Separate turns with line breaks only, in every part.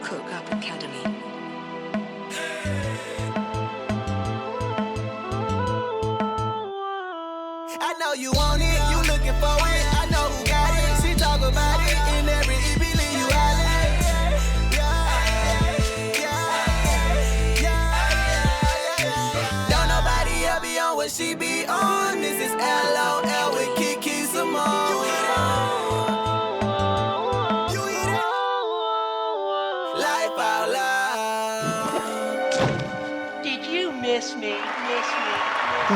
Cook Up Academy.
I know you want it, you looking for it. I know who got it. She talk about it in every EP, leave you island. Don't nobody ever be on what she be on. This is LOL with Kiki Symone. You hear that? Life out loud.
Did you miss me?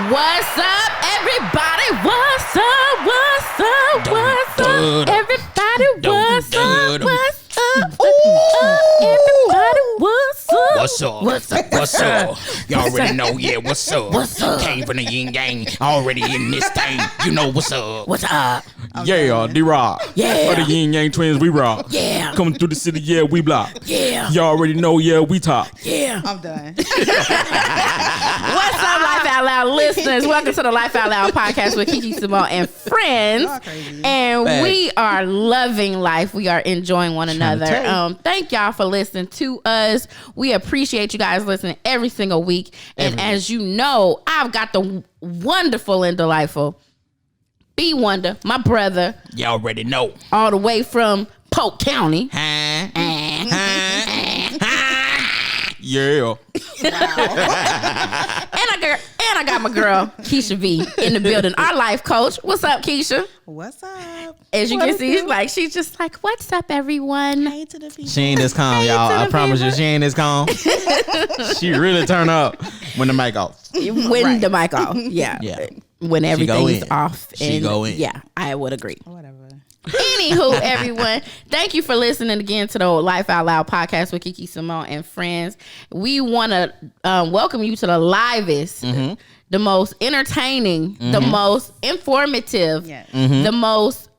What's up, everybody? What's up? What's up? What's up, everybody? What's up? What's up? Everybody, what's up?
What's up?
What's up?
What's up? You already know, yeah, what's up?
What's up?
Came from the yin yang, already in this thing. You know what's up?
What's up?
Yeah, D-Rock.
Yeah.
For the Yin Yang Twins, we rock.
Yeah.
Coming through the city, yeah, we block.
Yeah.
You already know, yeah, we top.
Yeah.
I'm done.
What's up, Life Out Loud listeners? Welcome to the Life Out Loud podcast with Kiki, Symone, and friends.
Y'all crazy.
And
Facts.
we are loving life. We are enjoying one another. Thank y'all for listening to us. We appreciate you guys listening every single week. And as you know, I've got the wonderful and delightful B Wonder, my brother,
You already know.
all the way from Polk County.
Yeah.
And I got my girl, Keisha V, in the building. Our life coach. What's up, Keisha?
What's up?
As you can see, she's just like, what's up, everyone?
Hey to the people.
She ain't this calm,
Hey
y'all.
to
I
the
promise you,
people.
she ain't this calm. She really turn up when the mic off.
When the mic off. Yeah.
Yeah.
When
go
everything's
in.
off.
She go in.
Yeah, I would agree.
Whatever.
Anywho, everyone, thank you for listening again to the Life Out Loud podcast with Kiki, Symone, and friends. We want to welcome you to the livest, the most entertaining, the most informative,
Yes.
the most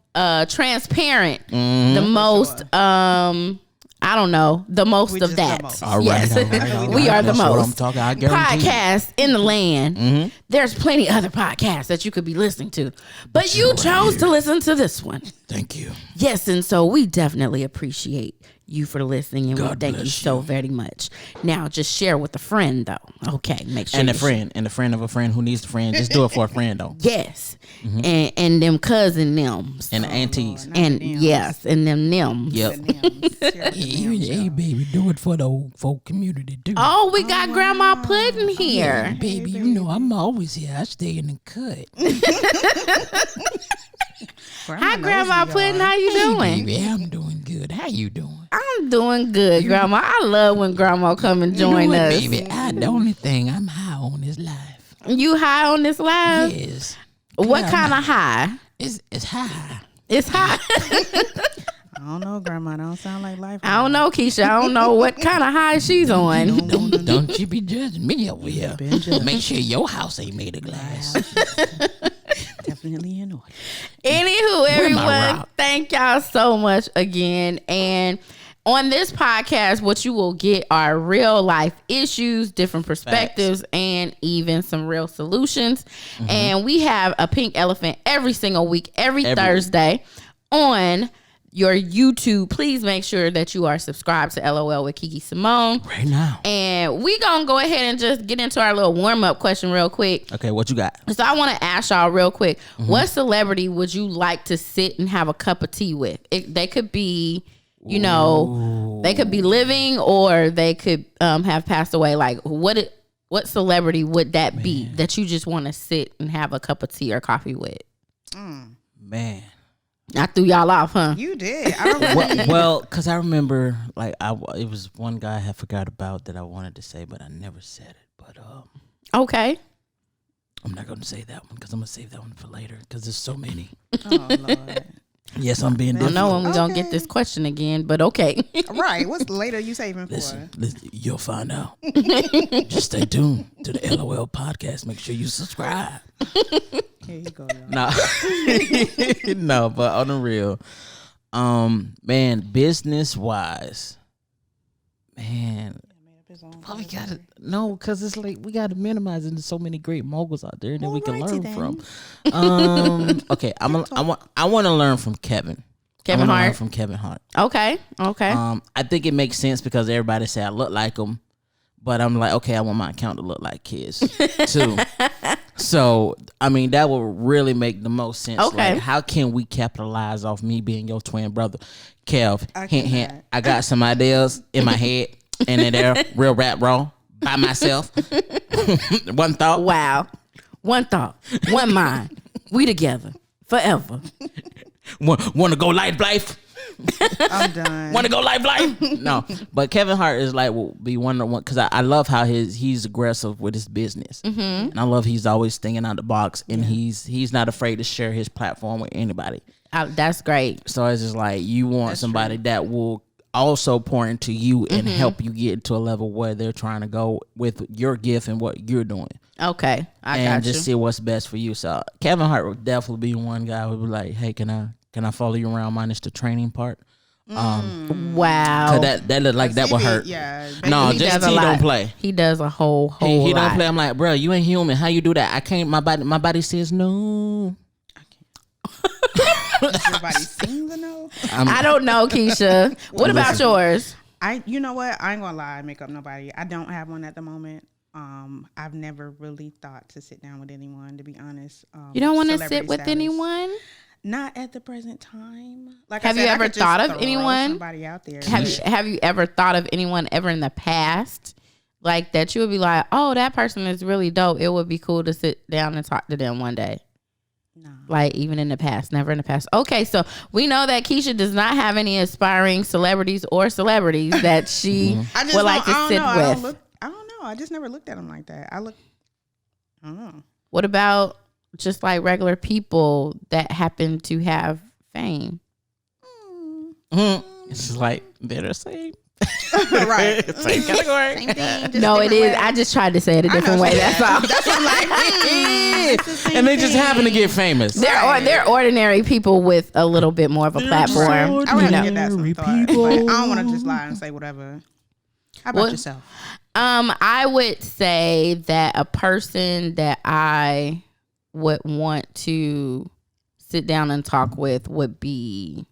transparent, the most I don't know, the most
We
of
just the
that.
most.
All right,
Yes,
all right, all
we
right.
are the
That's what
most
I'm talking, I guarantee you.
podcast in the land. There's plenty other podcasts that you could be listening to, but you chose to listen to this one.
Thank you.
Yes, and so we definitely appreciate you for listening, and we
God
thank you
bless
so very much. Now, just share with a friend, though. Okay, make sure.
And a
you
friend, and a friend of a friend who needs a friend. Just do it for a friend, though.
Yes, and them cousin thems,
And the aunties.
and yes, and them nems.
Yep.
Hey, baby, do it for the old folk community, too.
Oh, we got Grandma Pudding here.
Baby, you know I'm always here. I stay in the cut.
Hi, Grandma Pudding. How you doing?
Baby, I'm doing good. How you doing?
I'm doing good, Grandma. I love when Grandma come and join
You know what,
us.
baby, the only thing I'm high on is life.
You high on this live?
Yes.
What
Yeah,
kind of high?
It's high.
It's high.
I don't know, Grandma. Don't sound like life.
I don't know, Keisha. I don't know what kind of high she's on.
Don't you be judging me over here.
Been judged.
Make sure your house ain't made of glass.
Definitely in order.
Anywho, everyone,
rock?
thank y'all so much again. And on this podcast, what you will get are real life issues, different perspectives, and even some real solutions. And we have a pink elephant every single week, every Thursday on your YouTube. Please make sure that you are subscribed to LOL with Kiki Symone.
Right now.
And we gonna go ahead and just get into our little warm-up question real quick.
Okay, what you got?
So I want to ask y'all real quick, what celebrity would you like to sit and have a cup of tea with? They could be, you know, they could be living or they could have passed away. Like what celebrity would that be that you just want to sit and have a cup of tea or coffee with?
Man.
I threw y'all off, huh?
You did. I don't
Well, because I remember, like, it was one guy I had forgot about that I wanted to say, but I never said it. But
Okay.
I'm not going to say that one because I'm going to save that one for later because there's so many.
Oh, Lord.
Yes, I'm being
I don't know
difficult.
when we're going to
Okay.
get this question again, but okay.
Right. What's later you saving for?
Listen, you'll find out. Just stay tuned to the LOL podcast. Make sure you subscribe.
Here you go, y'all.
No, no, but on the real, man, business wise, man, probably gotta no, cause it's like we gotta minimize it. There's so many great moguls out there that we can
Alrighty
learn
then.
from. Okay, I want to learn from Kevin.
Kevin
I wanna learn
Hart.
from Kevin Hart.
Okay.
I think it makes sense because everybody say I look like him, but I'm like, okay, I want my account to look like his too. So I mean, that will really make the most sense.
Okay.
Like, how can we capitalize off me being your twin brother, Kev?
I
Hint, hint.
cannot.
I got some ideas in my head, and in there, real rap raw by myself. One thought.
Wow. One thought, one mind. We together forever.
Want to go life?
I'm done.
Want to go life? No, but Kevin Hart is like will be one of the one because I love how he's aggressive with his business, and I love he's always thinking out the box, and he's not afraid to share his platform with anybody.
That's great.
So it's just like you want somebody that will also pour into you and help you get to a level where they're trying to go with your gift and what you're doing.
Okay, I
And
got you.
just see what's best for you. So Kevin Hart would definitely be one guy who would be like, hey, can I follow you around minus the training part?
Wow.
'Cause that look like that would hurt.
Yeah.
No,
He
just
does a
T
lot.
don't play.
He does a whole
He
lot.
don't play. I'm like, bro, you ain't human. How you do that? I can't. My body says no.
Everybody sings or no?
I don't know, Keisha. What about yours?
You know what? I ain't gonna lie, make up nobody. I don't have one at the moment. I've never really thought to sit down with anyone, to be honest.
You don't want to
celebrity
sit with
status.
anyone?
Not at the present time. Like
Have
I said,
you
I
ever
could just
thought of
throw
anyone?
Somebody out there.
Have you ever thought of anyone ever in the past like that you would be like, oh, that person is really dope. It would be cool to sit down and talk to them one day.
No.
Like even in the past, never in the past. Okay, so we know that Keisha does not have any aspiring celebrities or celebrities that she
I just
would like to
I don't
sit
know.
with.
I don't know. I just never looked at them like that. I don't know.
What about just like regular people that happen to have fame?
It's just like they're the same.
Right.
Same category.
Same thing. Just
No, it
different
is.
way.
I just tried to say it a
I know
different way.
she
That's
did.
all.
That's what I'm like. It's the same
And they just happen to
thing.
get famous.
They're ordinary people with a little bit more of a platform.
I would
you
have
know.
to get that some thought, but I don't want to just lie and say whatever. How about
What-
yourself?
I would say that a person that I would want to sit down and talk with would be,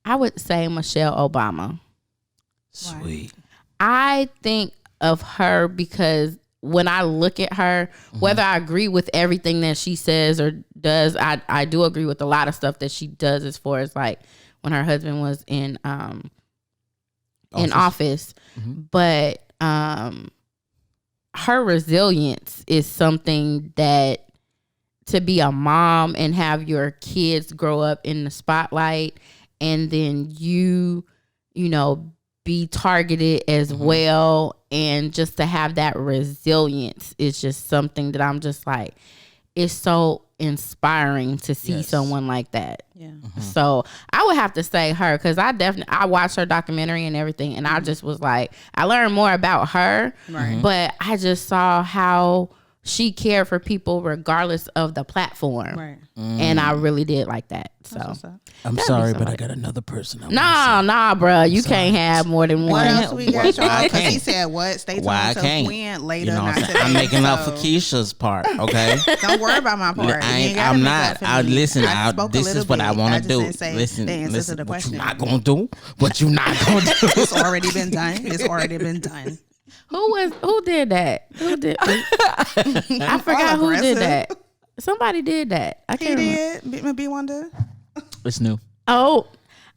I would say Michelle Obama.
Sweet.
I think of her because when I look at her, whether I agree with everything that she says or does, I do agree with a lot of stuff that she does as far as like when her husband was in office. But her resilience is something that to be a mom and have your kids grow up in the spotlight and then you know, be targeted as well, and just to have that resilience is just something that I'm just like, it's so inspiring to see someone like that.
Yeah.
So I would have to say her, because I watched her documentary and everything, and I just was like, I learned more about her, but I just saw how she cared for people regardless of the platform,
Right.
and I really did like that. So
What's up?
I'm
That'd
sorry,
be
but I
somebody.
got another person. I wanna
nah, bro, you can't have more than
What
one.
else we got,
Why
y'all?
I
Because he
can't?
said what? Stay tuned
Why I
until
can't?
when later.
You know what
not
I'm saying? I'm
today.
making up for
So,
Keisha's part, okay?
Don't worry about my part. You ain't gotta
I'm
make
not.
up for
I
me.
listen.
I spoke a
This
little
is what I
bit.
want to
just
do.
didn't say
Listen,
the answer
listen.
to the
What you
question.
not gonna do? What you not gonna do?
It's already been done. It's already been done.
Who did that? Who did? I forgot who did that. Somebody did that. I
He
can't remember.
did. B Wonder.
It's new.
Oh,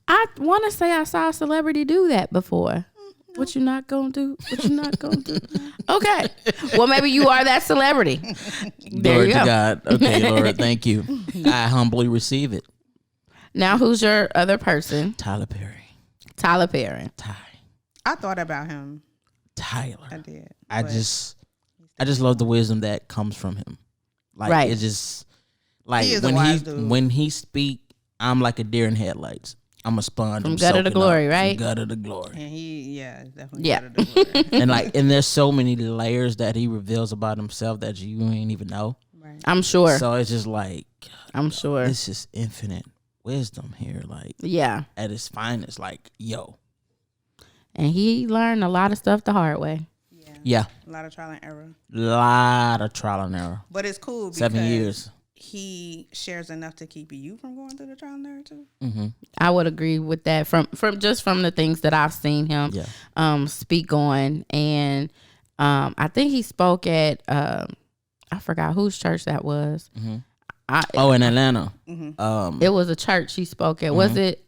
I want to say I saw a celebrity do that before. What you not gonna do? What you not gonna do? Okay. Well, maybe you are that celebrity. There
Glory
you
to
go.
God. Okay, Lord, thank you. I humbly receive it.
Now, who's your other person?
Tyler Perry.
Tyler Perry.
I thought about him. I
Tyler.
did.
I
but
just love the wisdom that comes from him. Like
Right.
it's just like
He is a
when
wise dude.
when he speak, I'm like a deer in headlights. I'm a sponge.
From
I'm
gutter to
soaking
glory,
up.
right?
From gutter to glory.
And he, definitely.
Yeah.
got to do it.
And there's so many layers that he reveals about himself that you ain't even know.
Right.
I'm sure.
So it's just like
I'm sure.
it's just infinite wisdom here, like
Yeah.
at its finest. Like, yo.
And he learned a lot of stuff the hard way.
Yeah.
A lot of trial and error.
Lot of trial and error.
But it's cool because
7 years.
he shares enough to keep you from going through the trial and error too.
I would agree with that from the things that I've seen him speak on. And I think he spoke at I forgot whose church that was.
In Atlanta.
It was a church he spoke at. Was it?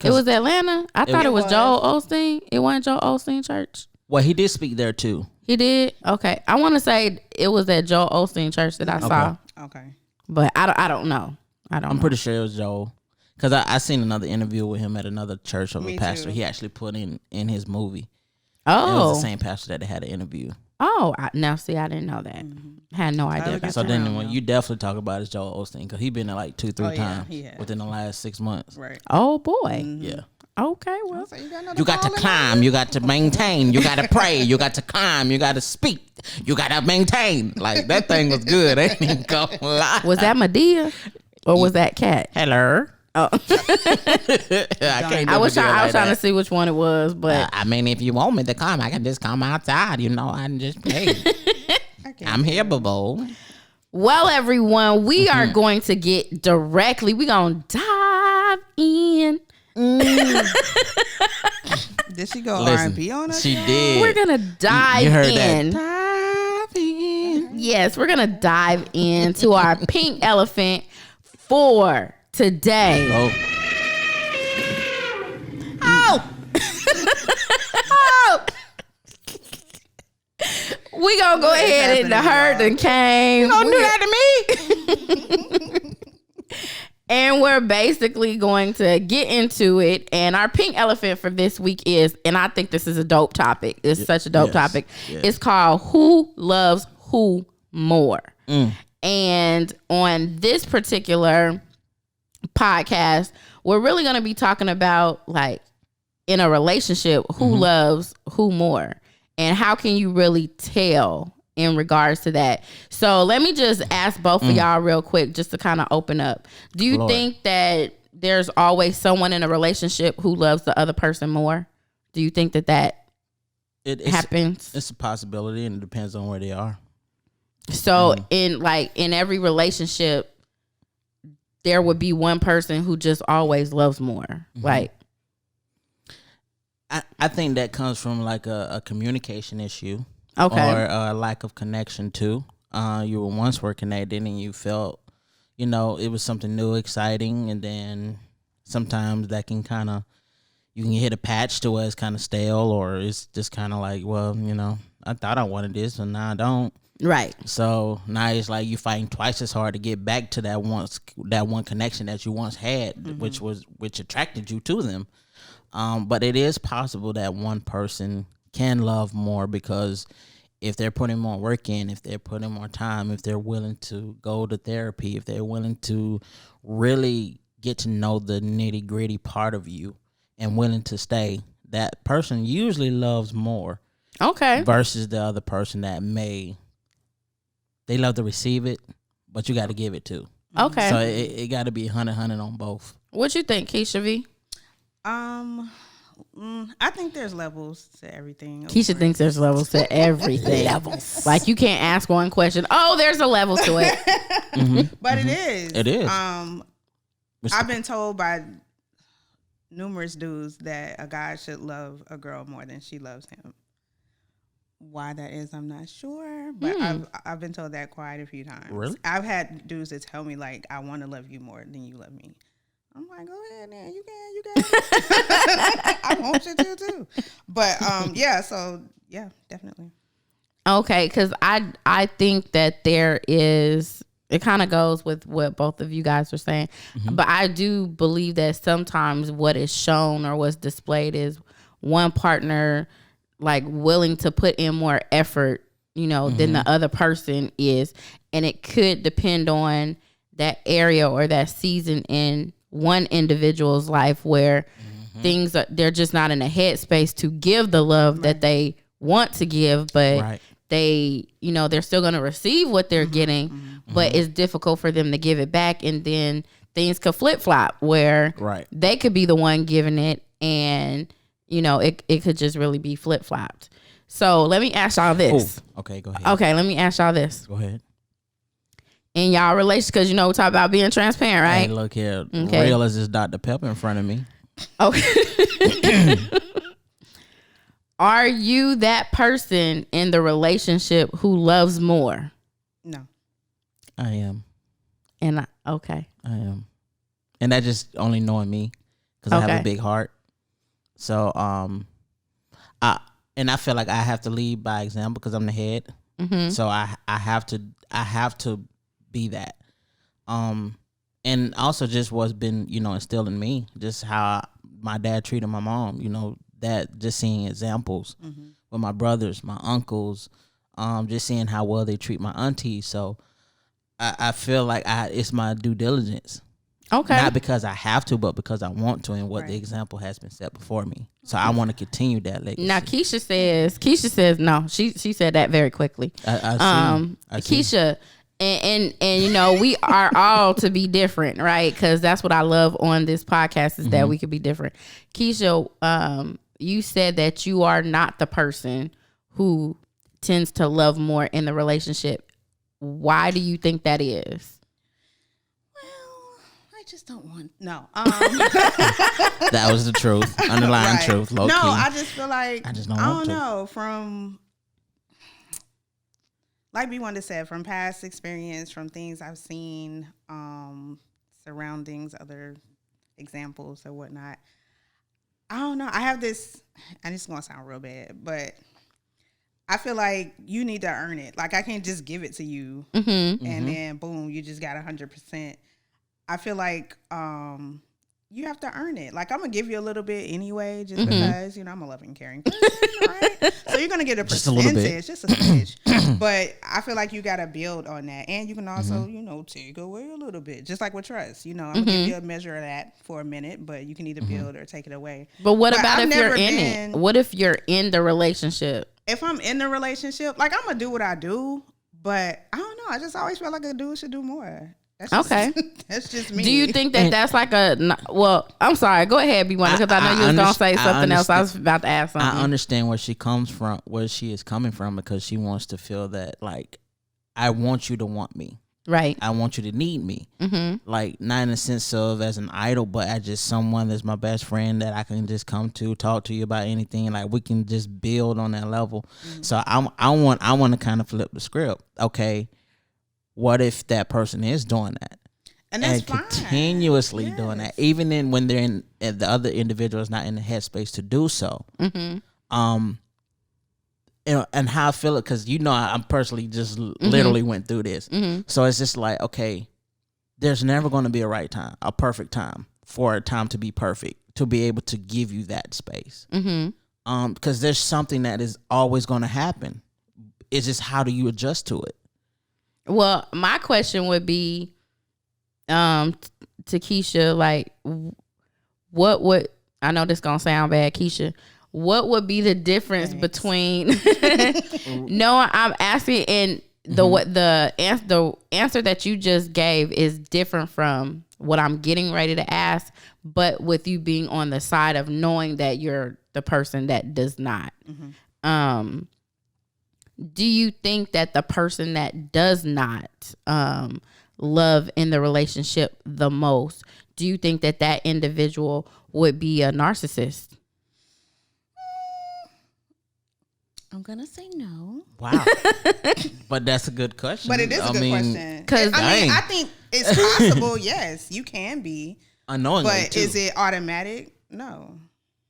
It was Atlanta. I thought it was Joel Osteen. It wasn't Joel Osteen church.
Well, he did speak there too.
He did. Okay, I want to say it was at Joel Osteen church that I saw.
Okay,
but I don't know. I'm
pretty sure it was Joel, because I seen another interview with him at another church of a pastor.
Too.
He actually put in his movie.
Oh,
it was the same pastor that they had an interview.
Oh, now see, I didn't know that. Had no idea about
So
that.
then when you definitely talk about is Joel Osteen, because he been there like 2-3 times within the last 6 months.
right.
Oh boy.
Yeah.
Okay, well,
So
you got to climb, you got to maintain, you got to pray, you got to climb, you got to speak, you got to maintain. Like, that thing was good. I ain't even gonna lie.
was that Medea or was that Cat?
Hello.
Oh, I was trying to see which one it was, but
I mean, if you want me to come, I can just come outside. You know, I can just play. I'm here, boo.
well, everyone, we are going to get directly. We're gonna dive in.
Did she go
Listen,
R&B on us?
She did.
We're gonna dive
You heard
in.
that? Dive in.
Yes, we're gonna dive into our pink elephant for today.
Oh.
Oh! We gonna go ahead and the herd and came. You
Don't do that to me.
And we're basically going to get into it. And our pink elephant for this week is, and I think this is a dope topic. It's such a dope topic. Yes. It's called Who Loves Who More? And on this particular podcast, we're really going to be talking about, like, in a relationship, who loves who more? And how can you really tell in regards to that? So let me just ask both of y'all real quick, just to kind of open up. Do you think that there's always someone in a relationship who loves the other person more? Do you think that happens?
It's a possibility, and it depends on where they are.
So in every relationship, there would be one person who just always loves more. Like,
I think that comes from like a communication issue.
Okay.
Or a lack of connection too. You were connected and you felt, it was something new, exciting, and then sometimes that can you can hit a patch to where it's kind of stale, or it's just kind of like, well, I thought I wanted this and now I don't.
Right.
So now it's like you fighting twice as hard to get back to that one connection that you once had, which attracted you to them. But it is possible that one person can love more, because if they're putting more work in, if they're putting more time, if they're willing to go to therapy, if they're willing to really get to know the nitty gritty part of you and willing to stay, that person usually loves more.
Okay.
Versus the other person that they love to receive it, but you got to give it too.
Okay.
So it got to be 100 on both.
What you think, Keisha V?
I think there's levels to everything.
Keisha thinks there's levels to everything.
Levels.
Like, you can't ask one question. Oh, there's a level to it.
But it is.
It is.
I've been told by numerous dudes that a guy should love a girl more than she loves him. Why that is, I'm not sure, but I've been told that quite a few times.
Really?
I've had dudes that tell me, like, I want to love you more than you love me. I'm like, go ahead, man. You can. I want you to too. But definitely.
Okay, because I think that there is, it kind of goes with what both of you guys were saying, but I do believe that sometimes what is shown or what's displayed is one partner like willing to put in more effort, than the other person is, and it could depend on that area or that season in one individual's life where they're just not in a headspace to give the love that they want to give, but they, they're still going to receive what they're getting, but it's difficult for them to give it back. And then things could flip flop where they could be the one giving it, and, it could just really be flip flopped. So let me ask y'all this.
Okay, go ahead.
Okay, let me ask y'all this.
Go ahead.
in y'all relationship? Because we talk about being transparent, right?
Hey, look here.
Okay.
Real as this Dr. Pepper in front of me.
Okay. Are you that person in the relationship who loves more?
No.
I am.
Okay.
I am. And that just only knowing me, because I have a big heart. So I feel like I have to lead by example because I'm the head. Mm-hmm. So I have to be that. And also just what's been, instilled in me, just how my dad treated my mom, that just seeing examples with my brothers, my uncles, just seeing how well they treat my aunties. So I feel like it's my due diligence.
Okay.
Not because I have to, but because I want to, and what the example has been set before me. So I want to continue that legacy.
Now Keisha says no. She said that very quickly.
I see.
Keisha, and we are all to be different, right? Because that's what I love on this podcast is that we could be different. Keisha, you said that you are not the person who tends to love more in the relationship. Why do you think that is?
Just don't want
that was the truth, underlying truth, low key.
I just feel like I don't know, from like B1 said, from past experience, from things I've seen, surroundings, other examples or whatnot. I don't know. I have this, and it's gonna sound real bad, but I feel like you need to earn it. Like I can't just give it to you and then boom, you just got 100%. I feel like you have to earn it. Like I'm gonna give you a little bit anyway, just because I'm a loving, caring person, right? So you're gonna get a percentage, just a smidge. But I feel like you gotta build on that, and you can also, take away a little bit, just like with trust. I'm gonna give you a measure of that for a minute, but you can either build or take it away.
But what about if you're in it? What if you're in the relationship?
If I'm in the relationship, like I'm gonna do what I do, but I don't know. I just always feel like a dude should do more. That's just,
okay.
That's just me.
Do you think that that's like well, I'm sorry. Go ahead, B1, because I know you was going to say something else. I was about to ask something.
I understand where she is coming from, because she wants to feel that, like, I want you to want me.
Right.
I want you to need me. Mm-hmm. Like, not in the sense of as an idol, but as just someone that's my best friend that I can just come to, talk to you about anything. Like, we can just build on that level. Mm-hmm. So I want to kind of flip the script. Okay. What if that person is doing that,
and that's fine.
Continuously doing that, even when they're in, and the other individual is not in the headspace to do so? And how I feel it, because I'm personally just literally went through this, so it's just like, okay, there's never going to be a perfect time for a time to be perfect, to be able to give you that space, because there's something that is always going to happen. It's just, how do you adjust to it?
Well, my question would be, to Keisha, like, what would, I know this gonna sound bad, Keisha, what would be the difference between? No, I'm asking, and the answer that you just gave is different from what I'm getting ready to ask, but with you being on the side of knowing that you're the person that does not. Do you think that the person that does not love in the relationship the most, do you think that individual would be a narcissist?
I'm going to say no.
Wow. But that's a good question.
But it is a good question.
Because
I think it's possible, yes, you can be.
Unknowingly,
but
too.
Is it automatic? No.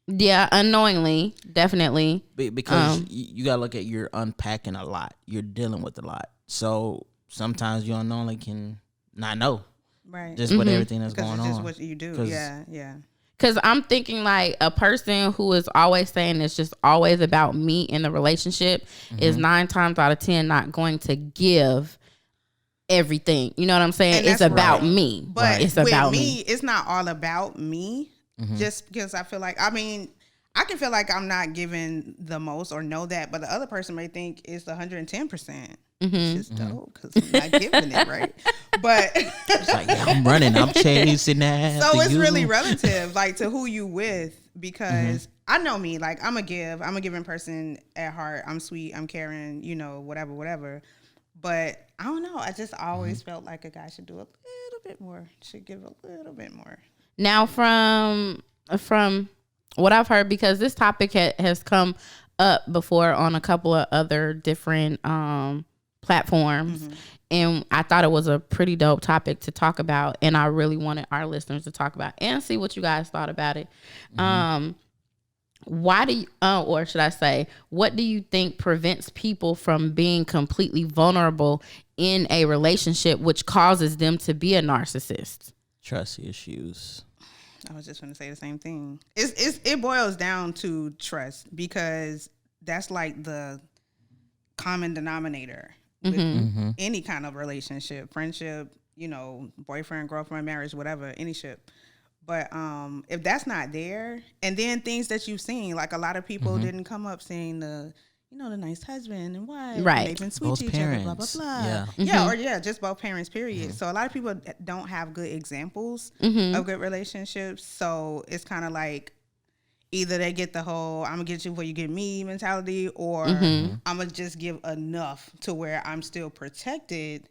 Yeah, unknowingly, definitely.
Because you gotta look at, you're unpacking a lot. You're dealing with a lot. So sometimes you unknowingly can not know.
Right.
Just with everything that's going
on. Because it's
on.
just what you do. Yeah.
Because I'm thinking like a person who is always saying it's just always about me in the relationship is 9 times out of 10 not going to give everything. You know what I'm saying? It's about me.
But
it's about
me, it's not all about me. Just because I feel like, I can feel like I'm not giving the most or know that, but the other person may think it's 110%. Which is dope because I'm not giving it, right? But
it's like, yeah, I'm running, I'm chasing that.
So it's really relative, like, to who you with, because I know me, like, I'm a giving person at heart. I'm sweet, I'm caring, whatever. But I don't know. I just always felt like a guy should do a little bit more. Should give a little bit more.
Now, from what I've heard, because this topic has come up before on a couple of other different platforms, and I thought it was a pretty dope topic to talk about, and I really wanted our listeners to talk about and see what you guys thought about it. Why do you, or should I say, what do you think prevents people from being completely vulnerable in a relationship, which causes them to be a narcissist?
Trust issues.
I was just going to say the same thing. It boils down to trust, because that's like the common denominator with any kind of relationship, friendship, boyfriend, girlfriend, marriage, whatever, any ship. But if that's not there, and then things that you've seen, like a lot of people didn't come up saying the nice husband and wife,
right?
And they've been sweet
Both
to each
parents.
other, blah blah blah.
Yeah,
just both parents. Period. So a lot of people don't have good examples of good relationships. So it's kind of like either they get the whole "I'm gonna get you before you get me" mentality, or I'm gonna just give enough to where I'm still protected,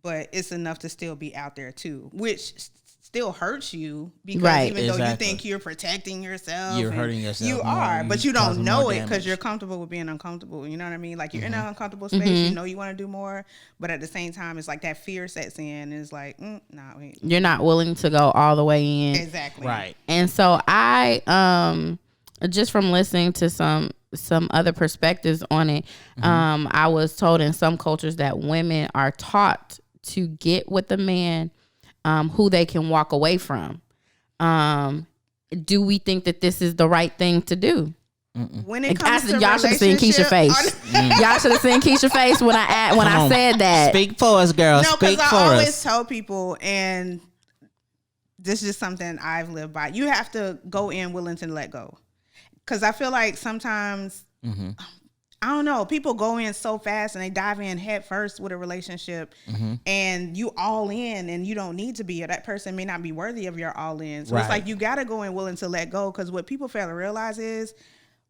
but it's enough to still be out there too, which still hurts you, because even though you think you're protecting yourself,
you're hurting yourself.
You are, but you don't know it because you're comfortable with being uncomfortable. You know what I mean? Like you're in an uncomfortable space. You know you want to do more, but at the same time, it's like that fear sets in. And it's like, nah, wait.
You're not willing to go all the way in.
Exactly.
Right.
And so I just from listening to some other perspectives on it, I was told in some cultures that women are taught to get with a man who they can walk away from. Do we think that this is the right thing to do?
When it comes to
y'all should have seen Keisha's face. Y'all should have seen Keisha's face when I said that.
Speak for us, girl.
No,
Speak
because
for
I
us.
always tell people, and this is something I've lived by. You have to go in willing to let go, because I feel like sometimes. I don't know. People go in so fast and they dive in head first with a relationship, and you all in, and you don't need to be, or that person may not be worthy of your all in. So it's like you got to go in willing to let go, because what people fail to realize is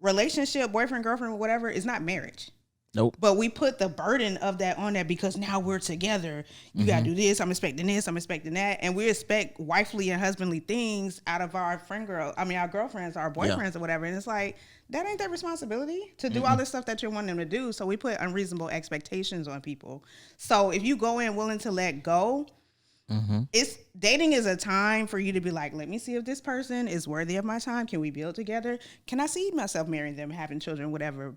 relationship, boyfriend, girlfriend, whatever, is not marriage.
Nope.
But we put the burden of that on that because now we're together. You got to do this. I'm expecting this. I'm expecting that. And we expect wifely and husbandly things out of our our girlfriends, our boyfriends or whatever. And it's like, that ain't their responsibility to do all this stuff that you're wanting them to do. So we put unreasonable expectations on people. So if you go in willing to let go, dating is a time for you to be like, let me see if this person is worthy of my time. Can we build together? Can I see myself marrying them, having children, whatever?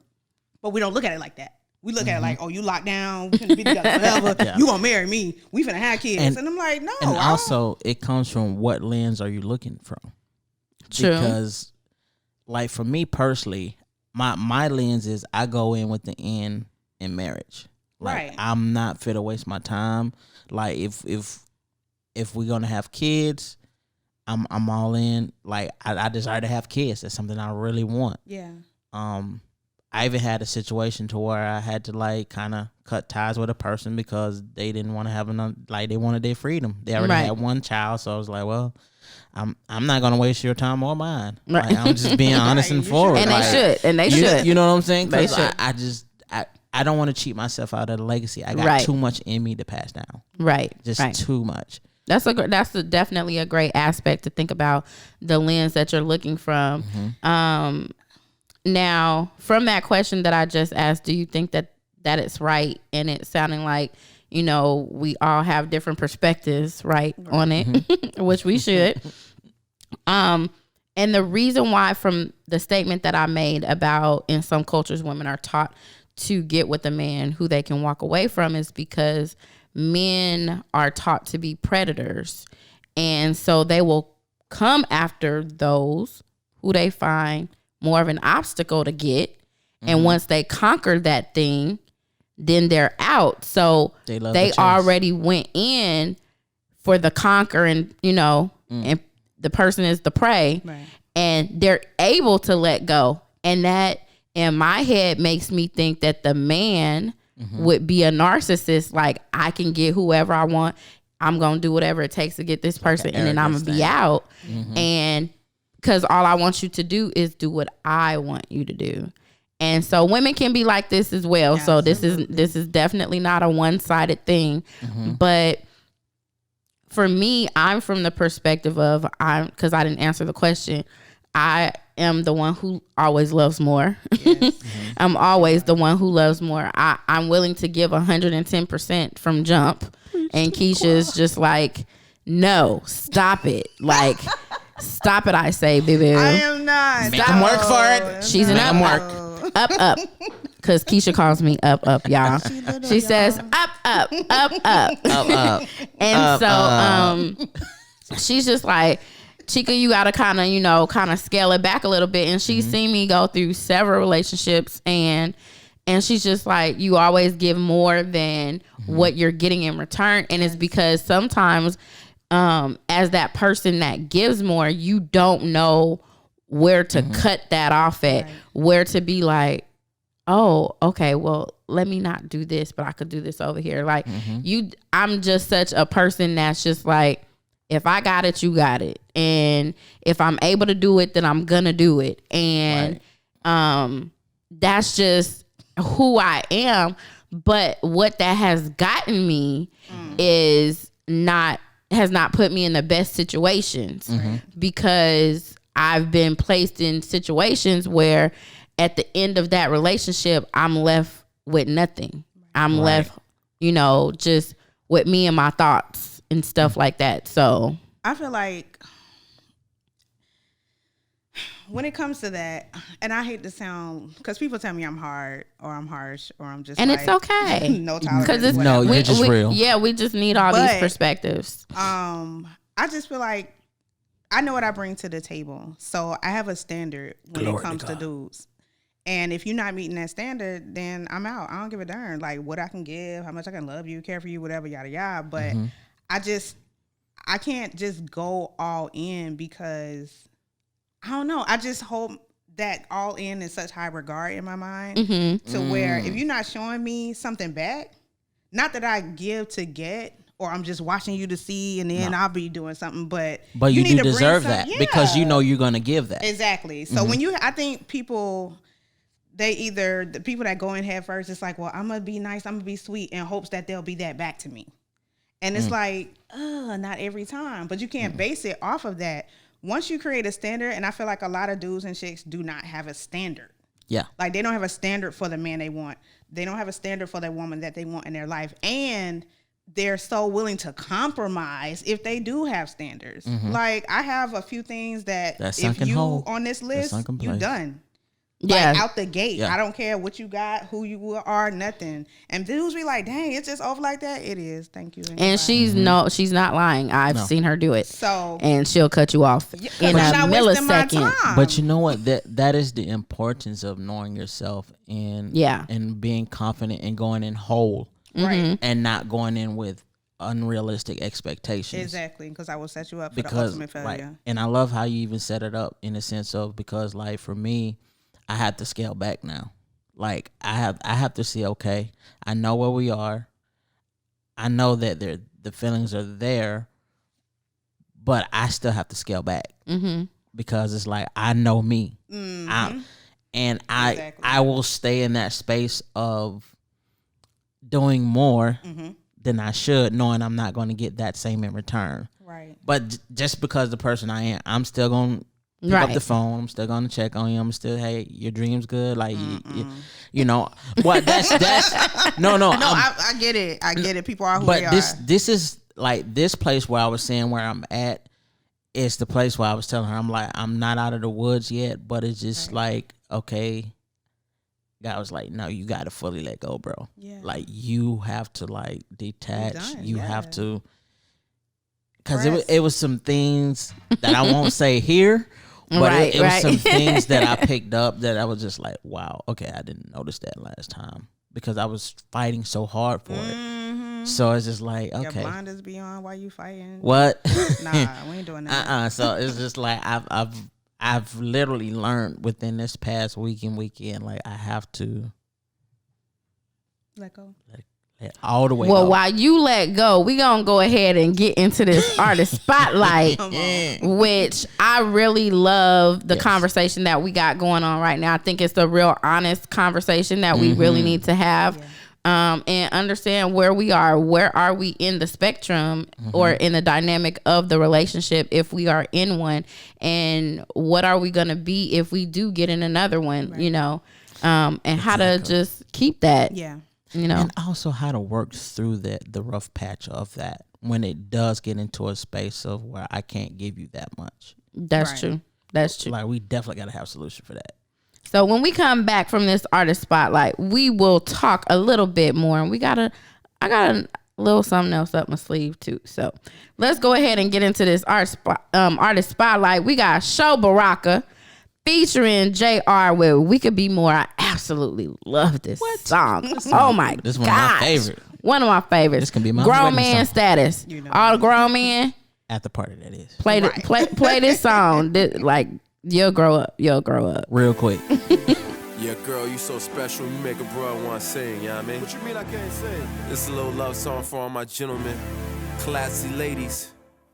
But we don't look at it like that. We look at it like, oh, you locked down, we finna be together, whatever. You gonna marry me, we finna have kids. And I'm like, no.
And also, it comes from what lens are you looking from?
True.
Because, like, for me personally, my lens is I go in with the end in marriage. Like, I'm not fit to waste my time. Like, if we're gonna have kids, I'm all in. Like, I desire to have kids. That's something I really want.
Yeah.
I even had a situation to where I had to like kind of cut ties with a person because they didn't want to have they wanted their freedom. They already had one child, so I was like, well, I'm not gonna waste your time or mine. Like, I'm just being honest and forward.
And
like,
they should.
You know what I'm saying?
They should.
I don't want to cheat myself out of the legacy. I got too much in me to pass down.
Right.
Just too much.
That's definitely a great aspect to think about, the lens that you're looking from. Now, from that question that I just asked, do you think that it's right? And it's sounding like, we all have different perspectives, right, on it, which we should. And the reason why, from the statement that I made about in some cultures women are taught to get with a man who they can walk away from, is because men are taught to be predators. And so they will come after those who they find more of an obstacle to get. And once they conquer that thing, then they're out. So they already went in for the conquer, and and the person is the prey, and they're able to let go. And that in my head makes me think that the man would be a narcissist. Like, I can get whoever I want. I'm going to do whatever it takes to get this person, and then I'm going to be out. And because all I want you to do is do what I want you to do. And so women can be like this as well. So this is definitely not a one-sided thing. But for me, I'm from the perspective of because I didn't answer the question. I am the one who always loves more. Yes. I'm always the one who loves more. I'm willing to give 110% from jump. And Keisha's just like, no, stop it. Like, stop it, I say, baby.
I am not.
Make them work for it.
She's an up. Because Keisha calls me up, y'all. She says, up. And she's just like, Chica, you gotta kind of scale it back a little bit. And she's seen me go through several relationships, and she's just like, you always give more than what you're getting in return. And it's because sometimes as that person that gives more, you don't know where to cut that off at, where to be like, oh, okay, well, let me not do this, but I could do this over here. Like I'm just such a person that's just like, if I got it, you got it. And if I'm able to do it, then I'm gonna do it. And that's just who I am. But what that has gotten me has not put me in the best situations, because I've been placed in situations where at the end of that relationship, I'm left with nothing. I'm left, just with me and my thoughts and stuff like that. So
I feel like when it comes to that, and I hate to sound, because people tell me I'm hard or I'm harsh or I'm just,
and
like,
it's okay.
No tolerance.
Because
you're just real.
Yeah, we just need all these perspectives.
I just feel like I know what I bring to the table, so I have a standard when it comes to dudes. And if you're not meeting that standard, then I'm out. I don't give a darn like what I can give, how much I can love you, care for you, whatever, yada yada. But I can't just go all in, because I don't know. I just hold that all in such high regard in my mind to where if you're not showing me something back, not that I give to get, or I'm just watching you to see, and then I'll be doing something, but
you
need
do
to
deserve
bring
that because you're going to give that.
Exactly. So I think people, the people that go in head first, it's like, well, I'm going to be nice, I'm going to be sweet, in hopes that they'll be that back to me. And it's like, not every time. But you can't base it off of that. Once you create a standard, and I feel like a lot of dudes and chicks do not have a standard. Yeah. Like, they don't have a standard for the man they want. They don't have a standard for the woman that they want in their life. And they're so willing to compromise if they do have standards. Like, I have a few things that if you on this list, you done. Like, out the gate. I don't care what you got, who you are, nothing. And dudes be like, dang, it's just over like that. It is. Thank you.
And she's not lying. I've seen her do it. So, and she'll cut you off in a millisecond.
But you know what? That is the importance of knowing yourself and being confident and going in whole. Right. And not going in with unrealistic expectations.
Exactly. Because I will set you up for the ultimate failure.
Right. And I love how you even set it up in the sense of, because like for me, I have to scale back now. Like I have to see, okay, I know where we are. I know that the feelings are there, but I still have to scale back because it's like, I know me. I will stay in that space of doing more than I should, knowing I'm not going to get that same in return. Right. But just because the person I am, I'm still going to pick up the phone. I'm still gonna check on you. I'm still, hey, your dream's good. Like, you know what? That's no.
I get it. I get it. People are who they are.
But this is like this place where I was saying where I'm at. It's the place where I was telling her, I'm like, I'm not out of the woods yet, but it's just like, okay. God was like, no, you got to fully let go, bro. Yeah. Like, you have to like detach. You have to. Because it was some things that I won't say here, but it was some things that I picked up that I was just like, wow, okay, I didn't notice that last time because I was fighting so hard for it. So it's just like, okay.
Your blinders be on while you fighting.
What?
Nah, we ain't doing that.
So it's just like I've literally learned within this past weekend, like I have to
let go.
All the way.
Well,
go.
while you let go, we gonna go ahead and get into this artist spotlight, which I really love the conversation that we got going on right now. I think it's a real honest conversation that we really need to have. And understand where we are. Where are we in the spectrum or in the dynamic of the relationship if we are in one? And what are we going to be if we do get in another one, you know? And how to just keep that, you know?
And also how to work through the rough patch of that when it does get into a space of where I can't give you that much.
That's true. That's true.
Like, we definitely got to have a solution for that.
So when we come back from this artist spotlight, we will talk a little bit more. And I got a little something else up my sleeve too. So let's go ahead and get into this artist spotlight. We got Shobaraka featuring JR with We Could Be More. I absolutely love this song. Oh my God.
This is one of my favorite.
One of my favorites.
This can be my
grown
wedding
man
song.
status.
You know.
All the grown men
At the party, that is.
play this song. Like, you'll grow up. You'll grow up.
Real quick.
Yeah, girl, you so special, you make a bro wanna sing, you know what I mean? What you mean I can't sing? This is a little love song for all my gentlemen, classy ladies.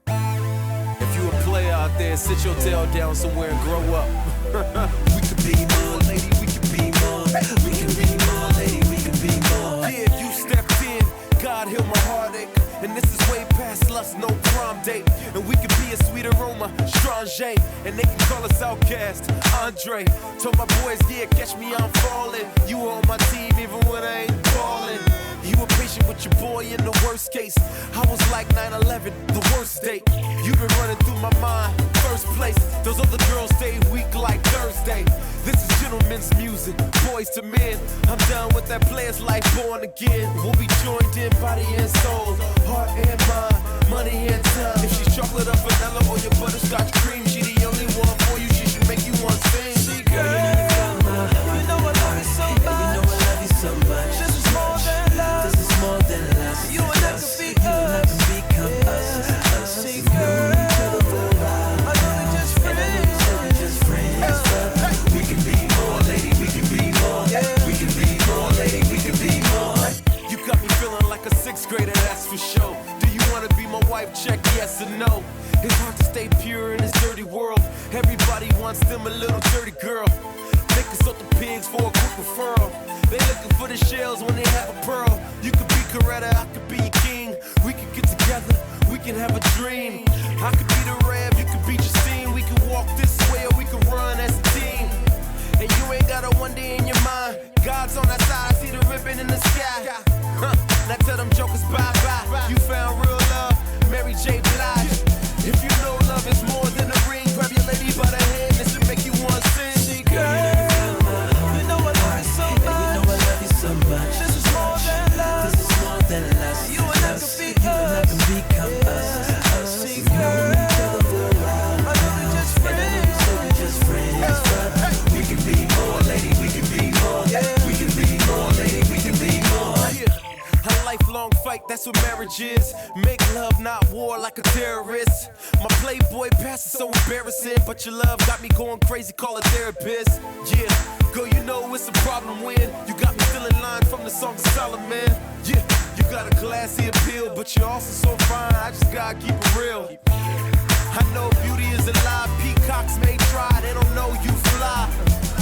If you a player out there, sit your tail down somewhere and grow up. We could be more, lady, we could be more. We could be more, lady, we could be more. Yeah, you stepped in, God heal my heartache. And this is way past lust, no prom date. And we could be a sweet aroma, Strange. And they can call us outcast, Andre. Told my boys, yeah, catch me, I'm falling. You were on my team even when I ain't balling. You were patient with your boy in the worst case. I was like 9/11, the worst date. You've been running through my mind, first place. Those other girls stay weak like Thursday. This is gentlemen's music, boys to men. I'm done with that player's life, born again. We'll be joined in body and soul, heart and mind, money and time. If she's chocolate or vanilla or your butterscotch cream, she the only one for you, she should make you want to sing. See, girl, you know I love you so much. You know I love you so much. This is more than love. This is more than love. You and I can be us. You and I can become us. See, girl, I know we just friends. We can be more, lady. We can be more. We can be more, lady. We can be more. You got me feeling like a sixth grader, that's for sure. Do you wanna be my wife? Check yes or no. It's hard to stay pure in this dirty world. Everybody wants them a little dirty girl. They consult the pigs for a quick referral. They looking for the shells when they have a pearl. You could be Coretta, I could be your king. We could get together, we can have a dream. I could be the Rev, you could be Justine. We could walk this way or we could run as a team. And you ain't got a one day in your mind. God's on our side, I see the ribbon in the sky. Now tell them jokers bye-bye. You found real love, Mary J. Blige. If you know love is more than a ring, grab your lady by the hand, this will make you want to sing. See, girl, you know I love you so much. You know I love you so much. This is more than love. This is more than love. You and I can be us. You and I can become us. See, girl, I know we just friends. We just friends. We can be more, lady. We can be more. We can be more, lady. We can be more. A lifelong fight, that's what marriage is. Make love, not war, like a terrorist. My playboy past is so embarrassing, but your love got me going crazy, call a therapist. Yeah, girl, you know it's a problem when you got me feeling line from the song of Solomon. Yeah, you got a classy appeal, but you're also so fine, I just gotta keep it real. I know beauty is a lie, peacocks may try, they don't know you fly.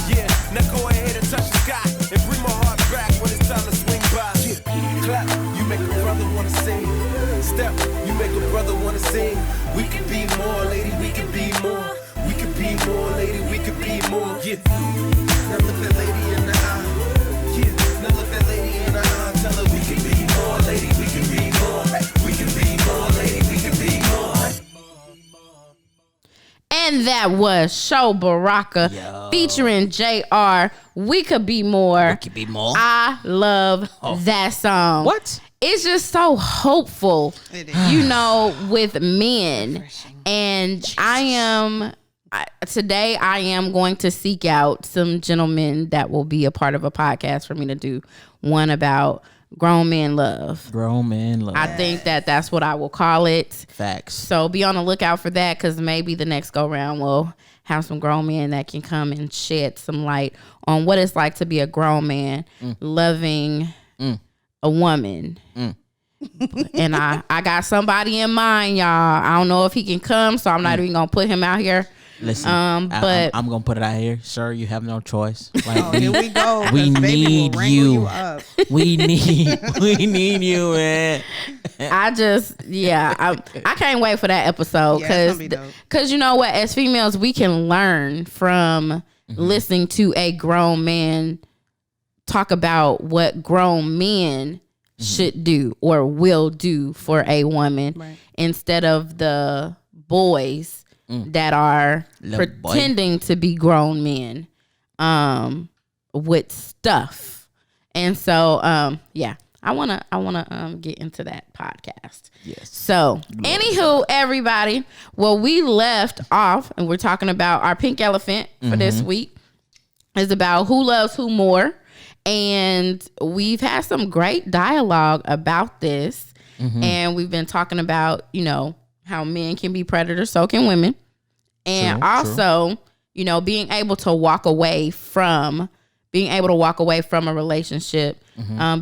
Yeah, now go ahead and touch the sky and bring my heart back when it's time to swing by. Yeah, clap, you make a brother wanna sing. Step, you make a brother wanna sing. We can be more, lady, we can be more. We can be more, lady, we can be more. Yeah, now look that lady in the eye. Yeah, now look that lady in the eye. Tell her we can be more, lady, we can be more. We can be more, lady, we can be more.
And that was Shobaraka featuring JR. We Could Be More.
We could be more.
I love that song.
What?
It's just so hopeful,
It is.
you know, with men. And today I am going to seek out some gentlemen that will be a part of a podcast for me to do one about grown men love.
Grown man love.
I think that's what I will call it.
Facts.
So be on the lookout for that, because maybe the next go round we'll have some grown men that can come and shed some light on what it's like to be a grown man, loving a woman. And I got somebody in mind, y'all. I don't know if he can come, so I'm not even gonna put him out here.
Listen,
but
I'm gonna put it out here, sir. You have no choice. Like,
Here we go.
we
'cause baby will
need
wrangle
you.
up.
we need you, man.
I can't wait for that episode
Yeah, it's gonna be dope.
because you know what, as females, we can learn from listening to a grown man talk about what grown men should do or will do for a woman,
Right.
instead of the boys that are
Little
pretending to be grown men with stuff. And so I wanna get into that podcast.
Yes.
So anywho, everybody, well, we left off and we're talking about our pink elephant for this week is about who loves who more. And we've had some great dialogue about this. And we've been talking about, you know, how men can be predators, so can women. And
True,
also, you know, being able to walk away from a relationship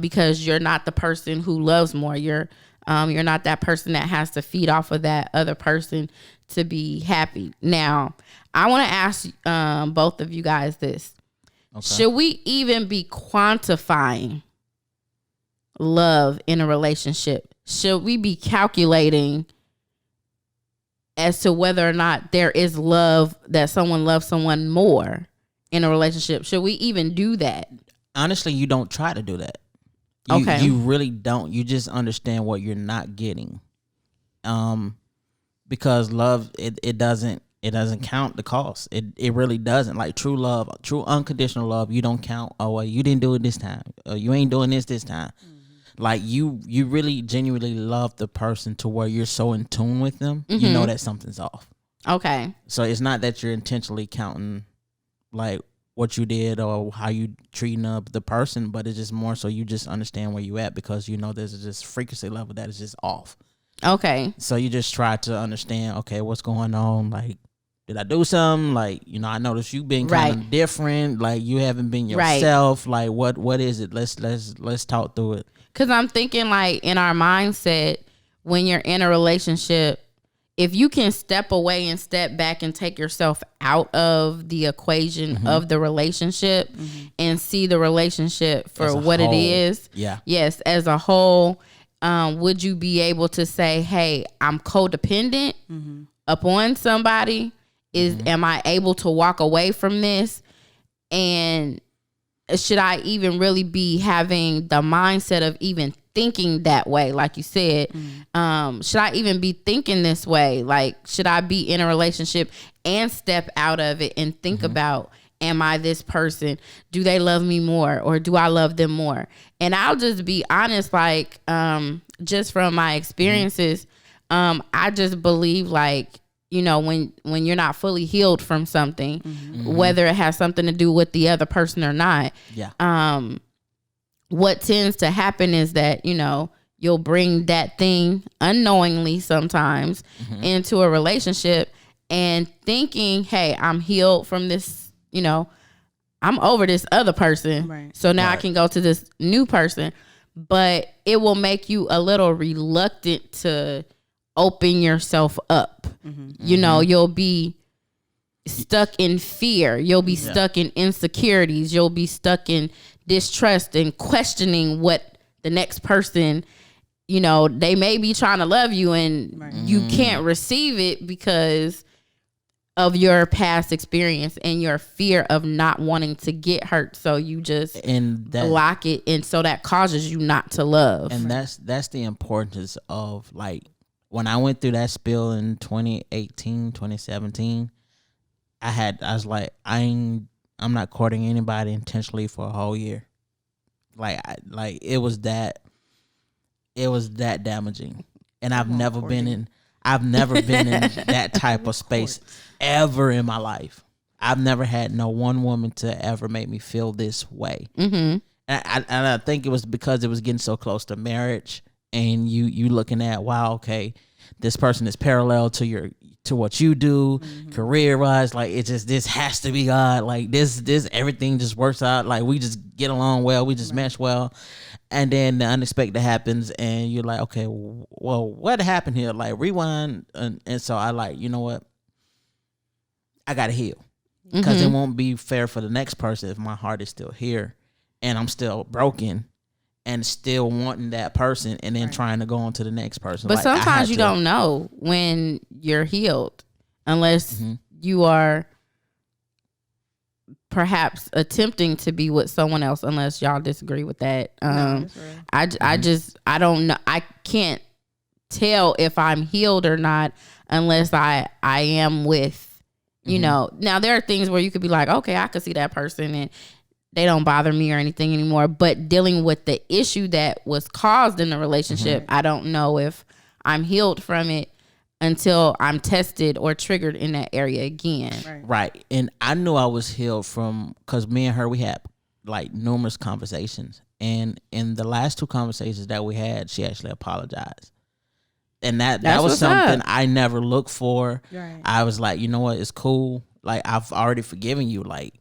because you're not the person who loves more. You're not that person that has to feed off of that other person to be happy. Now, I want to ask both of you guys this. Okay. Should we even be quantifying love in a relationship? Should we be calculating as to whether or not there is love, that someone loves someone more in a relationship? Should we even do that?
Honestly, you don't try to do that.
Okay.
You really don't. You just understand what you're not getting. Because love, it doesn't count the cost. It really doesn't. Like true love, true unconditional love, you don't count. Oh, well, you didn't do it this time. You ain't doing this time. Like you really genuinely love the person to where you're so in tune with them. You know that something's off.
Okay.
So it's not that you're intentionally counting like what you did or how you treating the person, but it's just more so you just understand where you at, because you know there's just frequency level that is just off.
Okay.
So you just try to understand, okay, what's going on? Like, did I do something? Like, you know, I noticed you've been kind of different. Like, you haven't been yourself. Like, what is it? Let's talk through it.
Because I'm thinking, like, in our mindset, when you're in a relationship, if you can step away and step back and take yourself out of the equation of the relationship and see the relationship for what it is. Yeah. Yes, as a whole, would you be able to say, hey, I'm codependent upon somebody? Am I able to walk away from this? And should I even really be having the mindset of even thinking that way? Like you said, should I even be thinking this way? Like, should I be in a relationship and step out of it and think about, am I this person? Do they love me more or do I love them more? And I'll just be honest, like, just from my experiences, I just believe, like, you know, when you're not fully healed from something, whether it has something to do with the other person or not, what tends to happen is that, you know, you'll bring that thing unknowingly sometimes into a relationship and thinking, hey, I'm healed from this, you know, I'm over this other person. Right. So now I can go to this new person. But it will make you a little reluctant to open yourself up. You know, you'll be stuck in fear. You'll be stuck in insecurities. You'll be stuck in distrust and questioning what the next person, you know, they may be trying to love you and you can't receive it because of your past experience and your fear of not wanting to get hurt. So you just block it. And so that causes you not to love.
And that's the importance of, like, when I went through that spill in 2018, 2017, I was like, I'm not courting anybody intentionally for a whole year. Like it was that damaging. And I've never been in that type of space ever in my life. I've never had no one woman to ever make me feel this way. And I think it was because it was getting so close to marriage, and you looking at, wow, okay, this person is parallel to what you do, career wise. Like it just this has to be God. Like this everything just works out. Like we just get along well. We just mesh well. And then the unexpected happens, and you're like, okay, well, what happened here? Like rewind, and so I like, you know what? I gotta heal because it won't be fair for the next person if my heart is still here, and I'm still broken, and still wanting that person, and then trying to go on to the next person.
But
like,
sometimes you don't know when you're healed unless you are perhaps attempting to be with someone else, unless y'all disagree with that. I don't know. I can't tell if I'm healed or not unless I am with, you know. Now there are things where you could be like, okay, I could see that person and they don't bother me or anything anymore. But dealing with the issue that was caused in the relationship, I don't know if I'm healed from it until I'm tested or triggered in that area again.
Right. And I knew I was healed from, because me and her, we had like numerous conversations. And in the last 2 conversations that we had, she actually apologized. And that was something I never looked for.
Right.
I was like, you know what? It's cool. Like, I've already forgiven you. Like,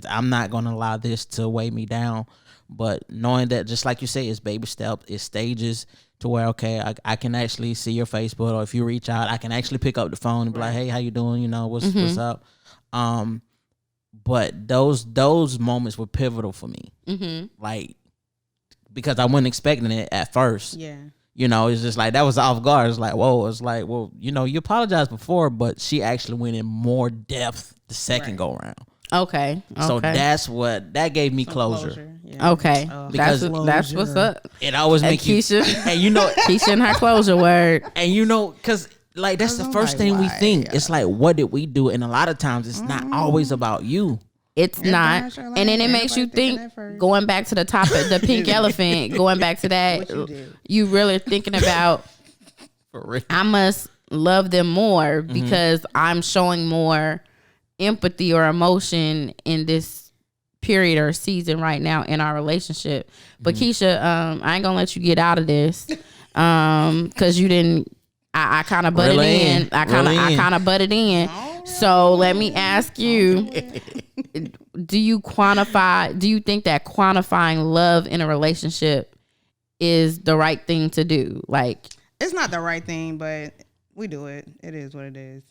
I'm not going to allow this to weigh me down. But knowing that, just like you say, it's baby steps, it's stages to where, okay, I can actually see your Facebook, or if you reach out, I can actually pick up the phone and be like, hey, how you doing? You know, what's up? But those moments were pivotal for me. Like, because I wasn't expecting it at first.
Yeah.
You know, it's just like, that was off guard. It's like, whoa. It's like, well, you know, you apologized before, but she actually went in more depth the second go around.
Okay.
So that gave me closure.
Yeah.
Okay.
Because
that's what's up.
It always makes you,
Keisha,
and you know,
Keisha and her closure word.
and you know, because like that's the first thing we think. It's like, what did we do? And a lot of times it's not always about you.
It's not. And then it makes you think, going back to the topic, the pink elephant, going back to that, you really thinking about, I must love them more because I'm showing more empathy or emotion in this period or season right now in our relationship. But Keisha, I ain't gonna let you get out of this because you didn't. I kind of butted in. I kind of butted in. So let me ask you: do you think that quantifying love in a relationship is the right thing to do? Like,
it's not the right thing, but we do it. It is what it is.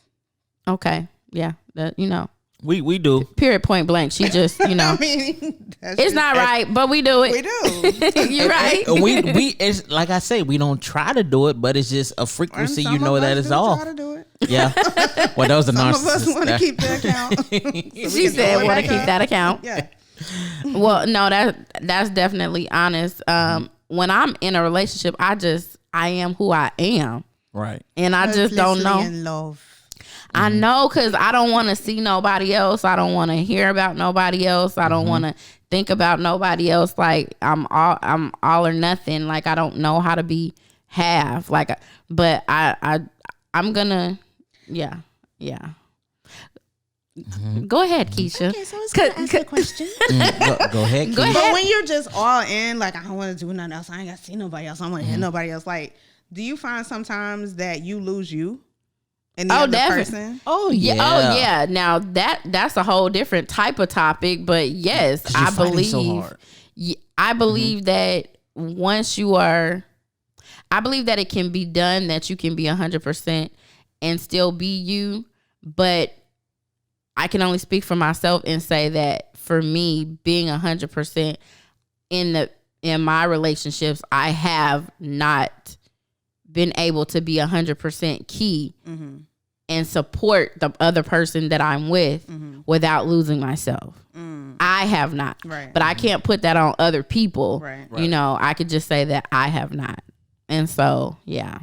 Okay, yeah, you know.
We do.
Period, point blank. She just, you know.
I mean,
it's not right, but we do it.
We do.
You're right.
We it's like I say, we don't try to do it, but it's just a frequency. You know that is all.
Try to do it.
Yeah. Well, those are narcissists.
Some of us want to keep the account.
She said, "Want to keep that account."
Yeah.
Well, no, that's definitely honest. When I'm in a relationship, I am who I am.
Right.
And I just don't know.
In love.
I know, because I don't want to see nobody else. I don't want to hear about nobody else. I don't want to think about nobody else. Like I'm all or nothing. Like I don't know how to be half. Like, but I'm gonna, yeah. Go ahead, Keisha.
Okay, so it's gonna ask a question.
Go ahead.
Go ahead.
But when you're just all in, like I don't want to do nothing else. I ain't got to see nobody else. I don't want to hear nobody else. Like, do you find sometimes that you lose you? And the other person?
Oh yeah.
Oh yeah. Now that's a whole different type of topic, but yes, I believe. So hard. I believe that once you are, I believe that it can be done. That you can be 100% and still be you. But I can only speak for myself and say that for me, being 100% in my relationships, I have not been able to be 100% key and support the other person that I'm with without losing myself. I have not.
Right.
But I can't put that on other people.
Right.
You know, I could just say that I have not. And so, yeah.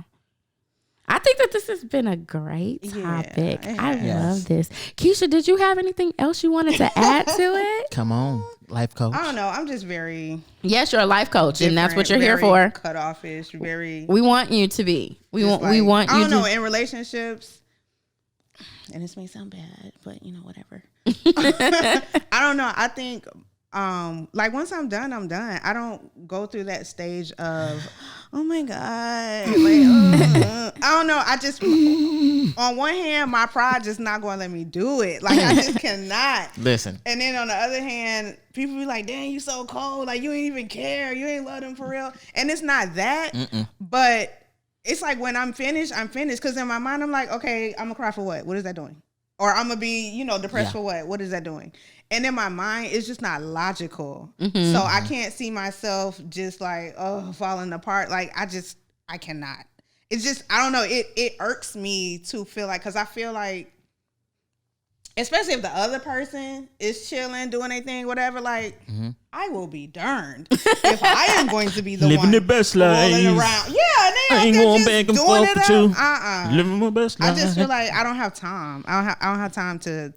I think that this has been a great topic. I love this. Keisha, did you have anything else you wanted to add to it?
Come on, life coach.
I don't know. I'm just very.
Yes, you're a life coach, and that's what you're here for.
Cuttoffish, very.
We want you to be. We want you.
I don't know, in relationships, and this may sound bad, but you know, whatever. I don't know. I think. Like once I'm done, I'm done. I don't go through that stage of, oh my God. Like, I don't know. I just, on one hand, my pride just not going to let me do it. Like, I just cannot.
Listen.
And then on the other hand, people be like, dang, you so cold. Like, you ain't even care. You ain't love them for real. And it's not that. But it's like when I'm finished, I'm finished. Because in my mind, I'm like, okay, I'm going to cry for what? What is that doing? Or I'm going to be, depressed for what? What is that doing? And in my mind, it's just not logical. So I can't see myself just like, falling apart. Like, I cannot. It's just, I don't know. It irks me to feel like, because I feel like, especially if the other person is chilling, doing anything, whatever, like, I will be darned if I am going to be the
living
one
the best
rolling
life.
around. Yeah, and
I ain't going back and forth with you. Living my best life.
I just feel like I don't have time. I don't have time to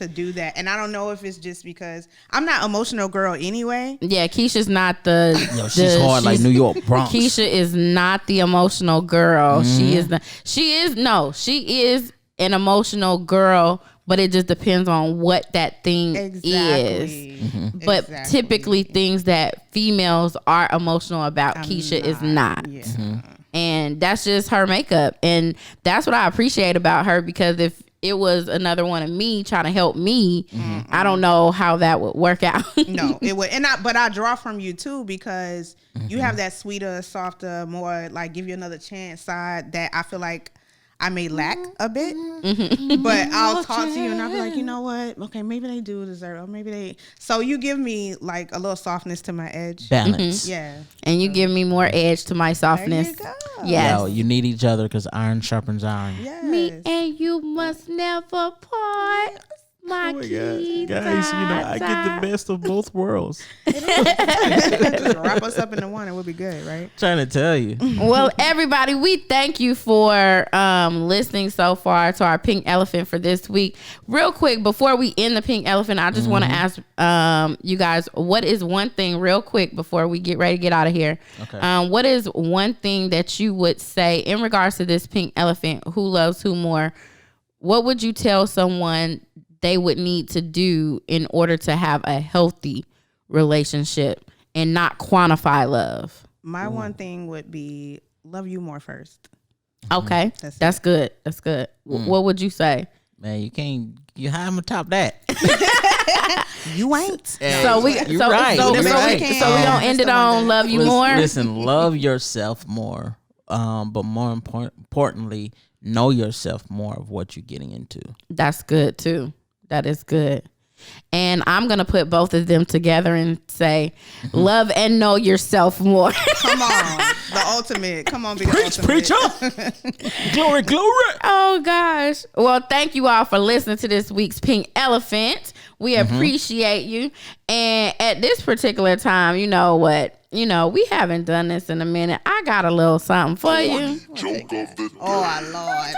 do that. And I don't know if it's just because I'm not emotional girl anyway.
Yeah, Keisha's not the.
Yo, she's hard like New York Bronx.
Keisha is not the emotional girl. She is an emotional girl, but it just depends on what that thing is. But typically things that females are emotional about, Keisha is not.
Yeah.
And that's just her makeup. And that's what I appreciate about her, because if it was another one of me trying to help me, I don't know how that would work out.
No, it would. But I draw from you too, because you have that sweeter, softer, more like give you another chance side that I feel like I may lack a bit, but I'll talk to you and I'll be like, you know what? Okay, maybe they do deserve it, or maybe they. So you give me like a little softness to my edge.
Balance.
Yeah.
And you give me more edge to my softness.
There you go.
Yes.
Yo, you need each other because iron sharpens iron.
Yes.
Me and you must never part. My
Guys, I get the best of both worlds.
Just wrap us up into one and we'll be good, right?
Trying to tell you.
Well, everybody, we thank you for listening so far to our Pink Elephant for this week. Real quick, before we end the Pink Elephant, I just want to ask you guys, what is one thing, real quick, before we get ready to get out of here?
Okay.
What is one thing that you would say in regards to this Pink Elephant, who loves who more? What would you tell someone they would need to do in order to have a healthy relationship and not quantify love?
My one thing would be love you more first.
Okay. That's good. That's good. What would you say?
Man, you how I'm gonna top that?
You ain't.
So we
You're
so
right.
so,
You're
so,
right.
we, so we don't end it on love you more.
Listen, love yourself more. But more importantly, know yourself more of what you're getting into.
That's good too. That is good. And I'm going to put both of them together and say, love and know yourself more.
Come on. The ultimate. Come on, be the ultimate.
Preacher. Glory, glory.
Oh, gosh. Well, thank you all for listening to this week's Pink Elephant. We appreciate you. And at this particular time, you know what? We haven't done this in a minute. I got a little something for you.
Oh, Lord.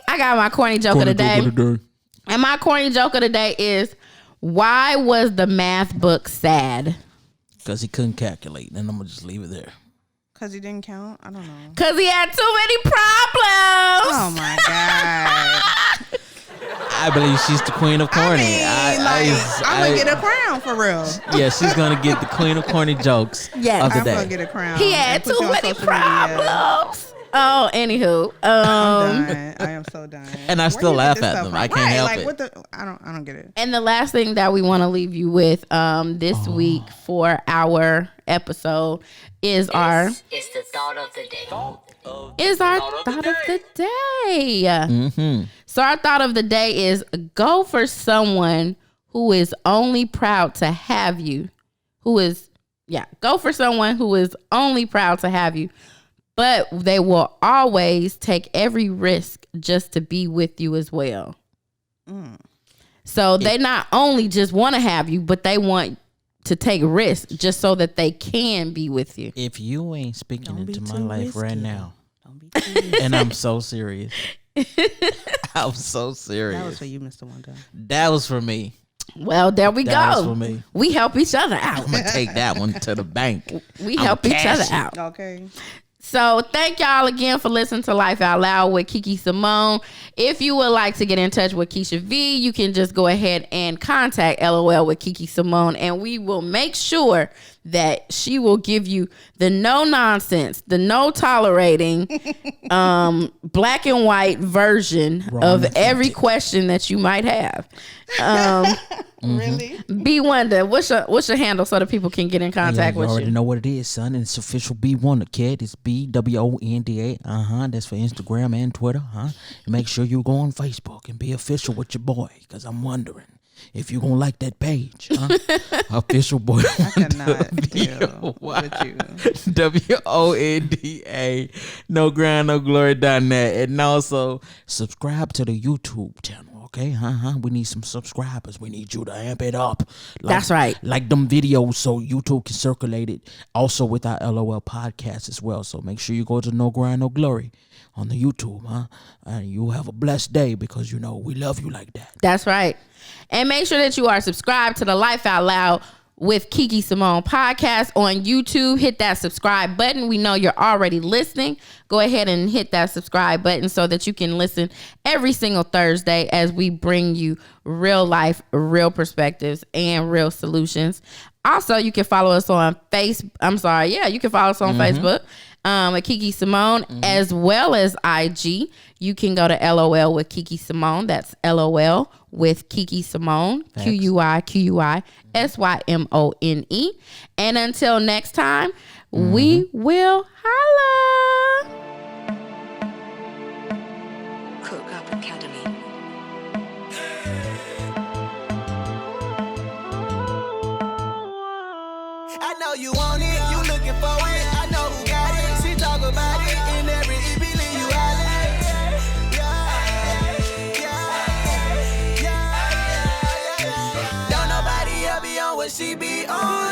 I got my corny joke of the day. And my corny joke of the day is, why was the math book sad?
Because he couldn't calculate. And I'm going to just leave it there.
Because he didn't count? I don't know.
Because he had too many problems.
Oh, my God.
I believe she's the queen of corny.
I'm going to get a crown for real.
Yeah, she's going to get the queen of corny jokes of the
I'm
day.
going to get a crown.
He had too many problems. Oh, anywho.
I'm done. I am so done.
And I still laugh at them. I can't help it.
What I don't get it.
And the last thing that we want to leave you with this week for our episode is
It's the thought of the day.
Thought of the day. So our thought of the day is, go for someone who is only proud to have you. Go for someone who is only proud to have you, but they will always take every risk just to be with you as well. So they not only just want to have you, but they want to take risks just so that they can be with you.
If you ain't speaking into my life right now,
Don't be too
and I'm so serious. I'm so serious.
That was for you, Mr. Wonder.
That was for me.
Well, there we
That was
go.
for me.
We help each other out.
I'm going to take that one to the bank.
We
I'ma
help each
cash
other
it.
out.
Okay.
So thank y'all again for listening to Life Out Loud with Kiki Symone. If you would like to get in touch with Keisha V, you can just go ahead and contact LOL with Kiki Symone, and we will make sure that she will give you the no nonsense, the no tolerating, black and white version of every question that you might have.
Really?
B Wonder, what's your handle so that people can get in contact with
you. Already
you?
know what it is, son. And it's official B Wonder, kid. It's BWONDA. That's for Instagram and Twitter. Make sure you go on Facebook and be official with your boy, because I'm wondering if you gonna like that page. Official boy.
I cannot deal with you.
WONDA. No grind, no glory.net. And also subscribe to the YouTube channel. Okay, we need some subscribers. We need you to amp it up.
That's right.
Like them videos so YouTube can circulate it. Also with our LOL podcast as well. So make sure you go to No Grind, No Glory on the YouTube, and you'll have a blessed day, because you know we love you like that.
That's right. And make sure that you are subscribed to the Life Out Loud with Kiki Symone podcast on YouTube. Hit that subscribe button. We know you're already listening. Go ahead and hit that subscribe button so that you can listen every single Thursday as we bring you real life, real perspectives, and real solutions. Also, you can follow us on you can follow us on Facebook at Kiki Symone, as well as IG. You can go to LOL with Kiki Symone. That's LOL with Kiki Symone. QUIQUISYMONE. And until next time, we will holla.
Cook Up Academy.
I know you want it, you looking for it. I know who got it. She talk about it in every EP, you Don't nobody ever be on what she be on.